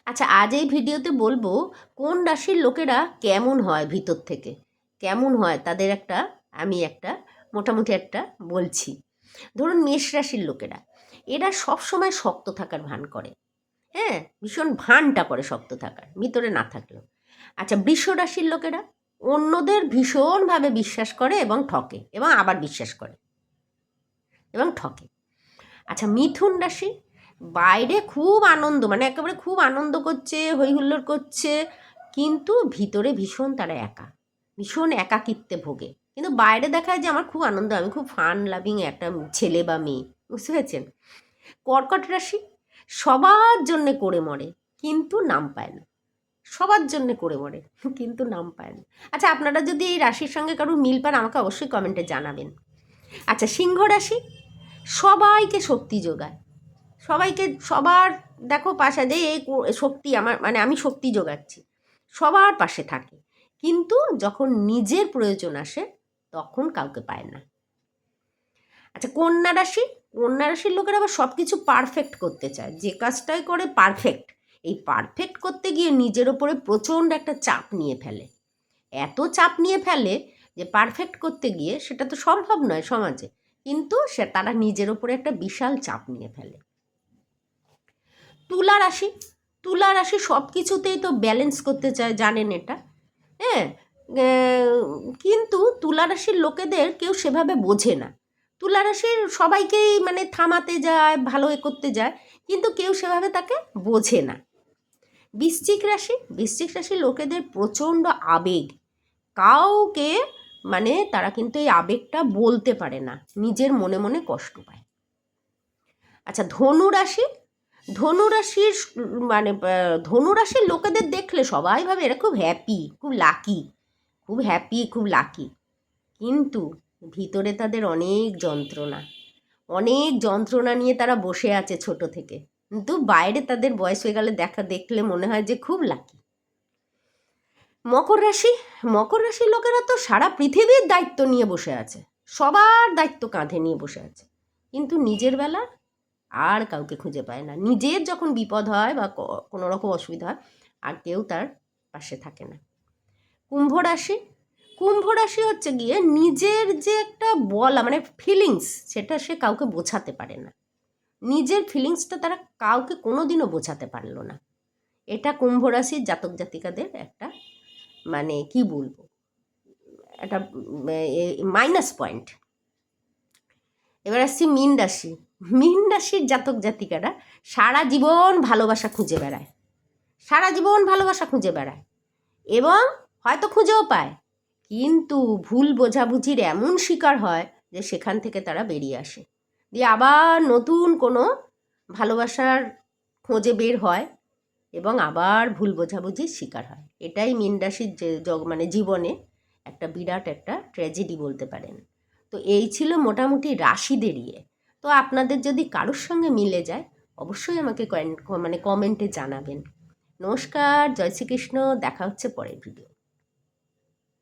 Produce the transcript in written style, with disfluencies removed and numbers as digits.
আচ্ছা, আজ এই ভিডিওতে বলবো কোন রাশির লোকেরা কেমন হয় ভিতর থেকে, কেমন হয় তাদের একটা মোটামুটি একটা বলছি। ধরুন মেষ রাশির লোকেরা, এরা সব সময় শক্ত থাকার ভান করে। হ্যাঁ, ভীষণ ভানটা করে শক্ত থাকার, ভিতরে না থাকলেও। আচ্ছা, বৃষ রাশির লোকেরা অন্যদের ভীষণভাবে বিশ্বাস করে এবং ঠকে এবং আবার বিশ্বাস করে এবং ঠকে। আচ্ছা, মিথুন রাশি, বাইরে খুব আনন্দ, মানে একেবারে খুব আনন্দ করছে, হই হুল্লোড় করছে, কিন্তু ভিতরে ভীষণ তারা একা, ভীষণ একাকিত্বে ভোগে। কিন্তু বাইরে দেখায় যে আমার খুব আনন্দ, আমি খুব ফান লাভিং একটা ছেলে বা মেয়ে, বুঝতে পেরেছেন? কর্কট রাশি, সবার জন্যে করে মরে কিন্তু নাম পায় না, সবার জন্যে করে মরে কিন্তু নাম পায় না। আচ্ছা, আপনারা যদি এই রাশির সঙ্গে কারোর মিল পান আমাকে অবশ্যই কমেন্টে জানাবেন। আচ্ছা, সিংহ রাশি, সবাইকে শক্তি যোগায়, সবাইকে, সবার দেখো পাশে যে এই শক্তি আমার, মানে আমি শক্তি যোগাচ্ছি, সবার পাশে থাকে, কিন্তু যখন নিজের প্রয়োজন আসে তখন কাউকে পায় না। আচ্ছা, কন্যা রাশি, কন্যা রাশির লোকেরা আবার সব কিছু পারফেক্ট করতে চায়, যে কাজটাই করে পারফেক্ট। এই পারফেক্ট করতে গিয়ে নিজের ওপরে প্রচণ্ড একটা চাপ নিয়ে ফেলে, এত চাপ নিয়ে ফেলে যে পারফেক্ট করতে গিয়ে সেটা তো সম্ভব নয় সমাজে, কিন্তু তারা নিজের ওপরে একটা বিশাল চাপ নিয়ে ফেলে। তুলা রাশি, তুলা রাশি সব কিছুতেই তো ব্যালেন্স করতে চায়, জানেন এটা? হ্যাঁ, কিন্তু তুলা রাশির লোকেদের কেউ সেভাবে বোঝে না। তুলা রাশির সবাইকেই মানে থামাতে যায়, ভালো করতে যায়, কিন্তু কেউ সেভাবে তাকে বোঝে না। বৃশ্চিক রাশি, বৃশ্চিক রাশির লোকেদের প্রচণ্ড আবেগ, কাউকে মানে তারা কিন্তু এই আবেগটা বলতে পারে না, নিজের মনে মনে কষ্ট পায়। আচ্ছা, ধনু রাশি, ধনুরাশির মানে ধনুরাশির লোকেদের দেখলে সবাই ভাবে এরা খুব হ্যাপি, খুব লাকি, খুব হ্যাপি, খুব লাকি, কিন্তু ভিতরে তাদের অনেক যন্ত্রণা, অনেক যন্ত্রণা নিয়ে তারা বসে আছে ছোট থেকে, কিন্তু বাইরে তাদের বয়স হয়ে গেলে দেখলে মনে হয় যে খুব লাকি। মকর রাশি, মকর রাশির লোকেরা তো সারা পৃথিবীর দায়িত্ব নিয়ে বসে আছে, সবার দায়িত্ব কাঁধে নিয়ে বসে আছে, কিন্তু নিজের বেলা আর কাউকে খুঁজে পায় না। নিজের যখন বিপদ হয় বা কোনো রকম অসুবিধা হয় আর কেউ তার পাশে থাকে না। কুম্ভ রাশি, কুম্ভ রাশি হচ্ছে গিয়ে নিজের যে একটা বলা মানে ফিলিংস, সেটা সে কাউকে বোঝাতে পারে না, নিজের ফিলিংসটা তারা কাউকে কোনো দিনও বোঝাতে পারলো না। এটা কুম্ভ রাশির জাতক জাতিকাদের একটা মানে কি বলবো, একটা মাইনাস পয়েন্ট। এবার আসছি মীন রাশি, মীন রাশির জাতক জাতিকারা সারা জীবন ভালোবাসা খুঁজে বেড়ায়, সারা জীবন ভালোবাসা খুঁজে বেড়ায় এবং হয়তো খুঁজেও পায়, কিন্তু ভুল বোঝাবুঝির এমন শিকার হয় যে সেখান থেকে তারা বেরিয়ে আসে, দিয়ে আবার নতুন কোনো ভালোবাসার খোঁজে বের হয় এবং আবার ভুল বোঝাবুঝির শিকার হয়। এটাই মীন রাশির যে মানে জীবনে একটা বিরাট একটা ট্র্যাজেডি বলতে পারেন। তো এই ছিল মোটামুটি রাশিদের ইয়ে। তো আপনাদের যদি কারোর সঙ্গে মিলে যায় অবশ্যই আমাকে মানে কমেন্টে জানাবেন। নমস্কার, জয় শ্রীকৃষ্ণ, দেখা হচ্ছে পরের ভিডিও।